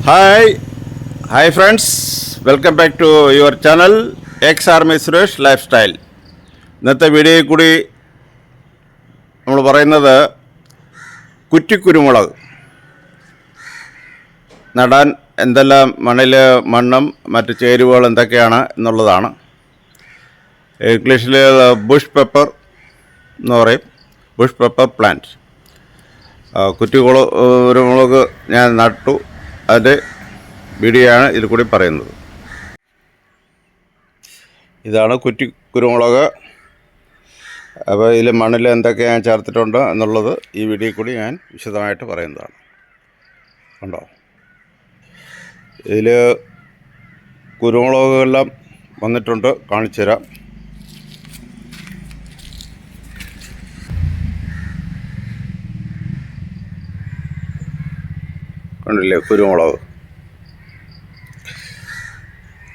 Hi friends, welcome back to your channel Ex Army Suresh Lifestyle. ഇന്നത്തെ വീഡിയോയിൽ കൂടി നമ്മൾ പറയുന്നത് കുറ്റിക്കുരുമുളക് നടാൻ എന്തെല്ലാം മണ്ണും മറ്റ് ചേരുവകൾ എന്തൊക്കെയാണ് എന്നുള്ളതാണ്. ഇംഗ്ലീഷിൽ ബുഷ് പെപ്പർ എന്ന് പറയും, ബുഷ് പെപ്പർ പ്ലാന്റ്. കുറ്റിക്കുരുമുളക് ഞാൻ നട്ടു, അതിൻ്റെ വീഡിയോയാണ് ഇതിൽ കൂടി പറയുന്നത്. ഇതാണ് കുറ്റിക്കുരുമുളക്. അപ്പോൾ ഇതിൽ മണ്ണിൽ എന്തൊക്കെ ഞാൻ ചേർത്തിട്ടുണ്ട് എന്നുള്ളത് ഈ വീഡിയോയിൽ കൂടി ഞാൻ വിശദമായിട്ട് പറയുന്നതാണ്. കണ്ടോ, ഇതിൽ കുരുമുളകെല്ലാം വന്നിട്ടുണ്ട്, കാണിച്ചു തരാം. കണ്ടില്ലേ കുരുമുളക്.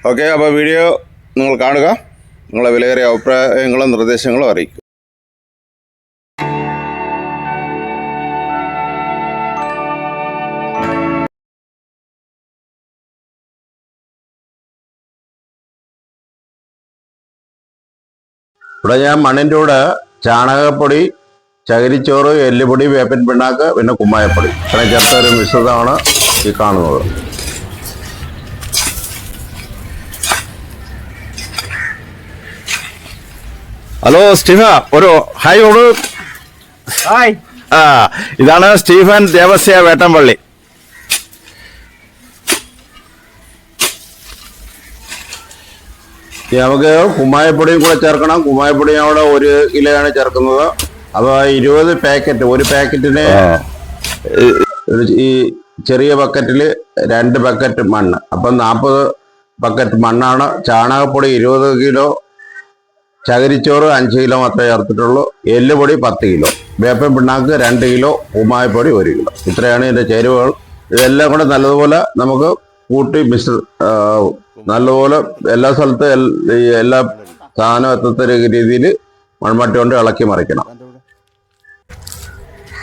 ഓക്കെ, അപ്പോൾ വീഡിയോ നിങ്ങൾ കാണുക, നിങ്ങളെ വിലയേറിയ അഭിപ്രായങ്ങളും നിർദ്ദേശങ്ങളും അറിയിക്കും. ഇവിടെ ഞാൻ മണ്ണിൻ്റെ കൂടെ ചാണകപ്പൊടി, ചകിരിച്ചോറ്, എല്ലുപൊടി, വേപ്പിൻ പിണ്ണാക്ക്, പിന്നെ കുമ്മായപ്പൊടി ഇത്രയും ചേർത്ത ഒരു മിശ്രിതമാണ് ഈ കാണുന്നത്. ഹലോ സ്റ്റീഫ, ഒരു ഹായ് ഓട്. ഹായ്. ഇതാണ് സ്റ്റീഫൻ ദേവസ്യ വേട്ടംപള്ളി. നമുക്ക് കുമ്മായപ്പൊടിയും കൂടെ ചേർക്കണം. കുമ്മായപ്പൊടി അവിടെ 1 കിലോയാണ് ചേർക്കുന്നത്. അപ്പോൾ 20 പാക്കറ്റ്, ഒരു പാക്കറ്റിന് ഈ ചെറിയ ബക്കറ്റിൽ 2 ബക്കറ്റ് മണ്ണ്, അപ്പം 40 ബക്കറ്റ് മണ്ണാണ്. ചാണകപ്പൊടി 20 കിലോ, ചകിരിച്ചോറ് 5 കിലോ മാത്രമേ ചേർത്തിട്ടുള്ളൂ, എല്ലുപൊടി 10 കിലോ, വേപ്പൻ പിണ്ണാക്ക് 2 കിലോ, കുമ്മായപ്പൊടി 1 കിലോ. ഇത്രയാണ് ഇതിൻ്റെ ചേരുവകൾ. ഇതെല്ലാം കൂടെ നല്ലതുപോലെ നമുക്ക് കൂട്ടി നല്ലപോലെ എല്ലാ സ്ഥലത്തും എല്ലാ സാധനം എത്തത്തക്ക രീതിയിൽ മൺമട്ടി കൊണ്ട് ഇളക്കി മറിക്കണം.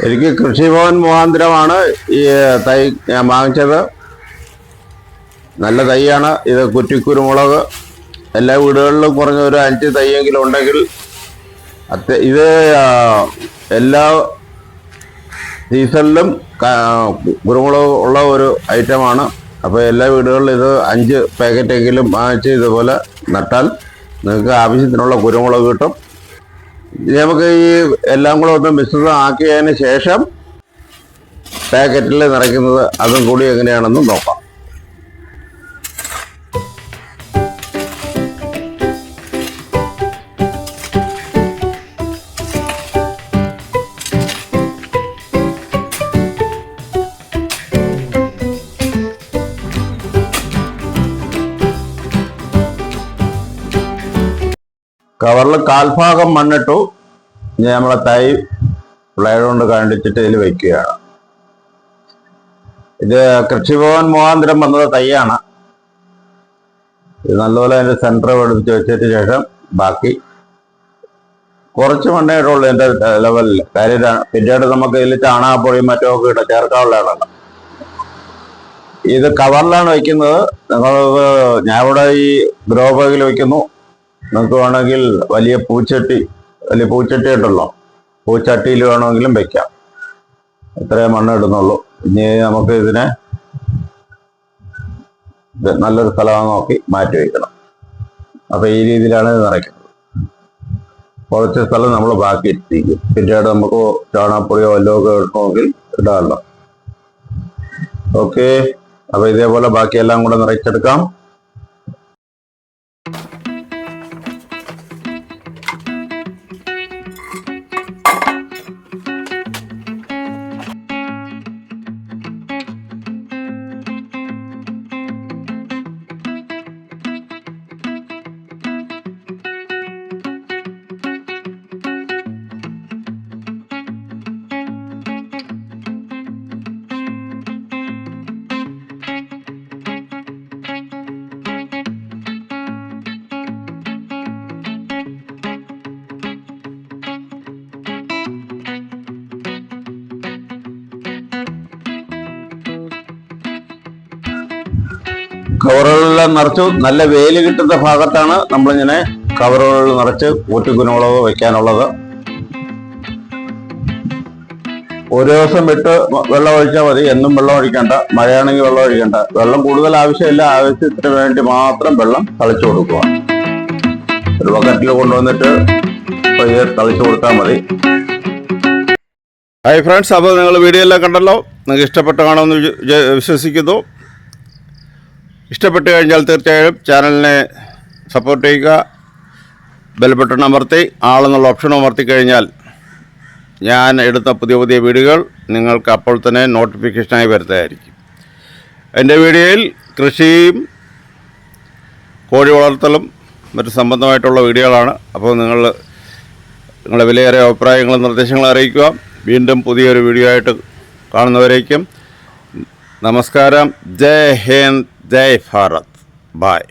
എനിക്ക് കൃഷിഭവൻ മുഖാന്തരമാണ് ഈ തൈ ഞാൻ വാങ്ങിച്ചത്. നല്ല തൈയാണ് ഇത്. കുറ്റിക്കുരുമുളക് എല്ലാ വീടുകളിലും കുറഞ്ഞ ഒരു 5 തൈയെങ്കിലും ഉണ്ടെങ്കിൽ ഇത് എല്ലാ സീസണിലും കുരുമുളക് ഉള്ള ഒരു ഐറ്റമാണ്. അപ്പോൾ എല്ലാ വീടുകളിലും ഇത് 5 പാക്കറ്റെങ്കിലും വാങ്ങിച്ച് ഇതുപോലെ നട്ടാൽ നിങ്ങൾക്ക് ആവശ്യത്തിനുള്ള കുരുമുളക് കിട്ടും. നമുക്ക് ഈ എല്ലാം കൂടെ ഒന്ന് മിശ്രിതം ആക്കിയതിന് ശേഷം പാക്കറ്റിൽ നിറയ്ക്കുന്നത് അതും കൂടി എങ്ങനെയാണെന്ന് നോക്കാം. കവറിൽ 1/4 മണ്ണിട്ടു. ഇനി നമ്മളെ തൈ പ്ലേഡ് കൊണ്ട് കണ്ടിച്ചിട്ട് ഇതിൽ വയ്ക്കുകയാണ്. ഇത് കൃഷിഭവൻ മുഖാന്തരം വന്നത് തൈയാണ്. ഇത് നല്ലപോലെ അതിൻ്റെ സെൻറ്റർ എടുത്ത് വെച്ചതിന് ശേഷം ബാക്കി കുറച്ച് മണ്ണേ ഇട്ടുള്ളൂ എൻ്റെ ലെവലിൽ. കാര്യം പിന്നീട് നമുക്ക് ഇതിൽ ചാണകപ്പൊടിയും മറ്റുമൊക്കെ ഇട്ട് ചേർക്കാനുള്ളതാണ്. ഇത് കവറിലാണ് വയ്ക്കുന്നത്. ഞാൻ ഇവിടെ ഈ ഗ്രോ ബാഗിൽ വയ്ക്കുന്നു. നിങ്ങൾക്ക് വേണമെങ്കിൽ വലിയ പൂച്ചട്ടി ഉണ്ടല്ലോ, പൂച്ചട്ടിയിൽ വേണമെങ്കിലും വെക്കാം. ഇത്രയേ മണ്ണ് ഇടുന്നുള്ളൂ. ഇനി നമുക്ക് ഇതിനെ നല്ലൊരു സ്ഥലം നോക്കി മാറ്റി വയ്ക്കണം. അപ്പോൾ ഈ രീതിയിലാണ് ഇത് നിറയ്ക്കുന്നത്. കുറച്ച് സ്ഥലം നമ്മൾ ബാക്കി എത്തിക്കും. പിന്നീട് നമുക്ക് ചാണകപ്പൊടിയോ വല്ലതൊക്കെ ഇടണമെങ്കിൽ ഇടാമല്ലോ. ഓക്കെ, അപ്പോൾ ഇതേപോലെ ബാക്കിയെല്ലാം കൂടെ നിറച്ചെടുക്കാം. കവറുകളെല്ലാം നിറച്ചു. നല്ല വെയിൽ കിട്ടുന്ന ഭാഗത്താണ് നമ്മളിങ്ങനെ കവറുകളിൽ നിറച്ച് ഊട്ടിക്കുരുമുളക് വയ്ക്കാനുള്ളത്. ഒരു ദിവസം വിട്ട് വെള്ളം ഒഴിച്ചാൽ മതി, എന്നും വെള്ളം ഒഴിക്കണ്ട. മഴയാണെങ്കിൽ വെള്ളം ഒഴിക്കണ്ട. വെള്ളം കൂടുതൽ ആവശ്യമില്ല, ആവശ്യത്തിന് വേണ്ടി മാത്രം വെള്ളം തളിച്ചു കൊടുക്കുക. ഒരു ബക്കറ്റിൽ കൊണ്ടുവന്നിട്ട് തളിച്ചു കൊടുത്താൽ മതി. ഹായ് ഫ്രണ്ട്സ്, അപ്പോൾ നിങ്ങൾ വീഡിയോ എല്ലാം കണ്ടല്ലോ. നിങ്ങൾക്ക് ഇഷ്ടപ്പെട്ട് കാണുമെന്ന് വിശ്വസിക്കുന്നു. ഇഷ്ടപ്പെട്ട് കഴിഞ്ഞാൽ തീർച്ചയായും ചാനലിനെ സപ്പോർട്ട് ചെയ്യുക. ബെൽ ബട്ടൺ അമർത്തി ആളെന്നുള്ള ഓപ്ഷൻ അമർത്തി കഴിഞ്ഞാൽ ഞാൻ എടുത്ത പുതിയ പുതിയ വീഡിയോകൾ നിങ്ങൾക്ക് അപ്പോൾ തന്നെ നോട്ടിഫിക്കേഷനായി വരുന്നതായിരിക്കും. എൻ്റെ വീഡിയോയിൽ കൃഷിയും കോഴി വളർത്തലും മറ്റു സംബന്ധമായിട്ടുള്ള വീഡിയോകളാണ്. അപ്പോൾ നിങ്ങളുടെ വിലയേറിയ അഭിപ്രായങ്ങളും നിർദ്ദേശങ്ങളും അറിയിക്കുക. വീണ്ടും പുതിയൊരു വീഡിയോ ആയിട്ട് കാണുന്നവരേക്കും നമസ്കാരം. ജയ് ഹിന്ദ്, ജയ് ഭാരത്. ബായ്.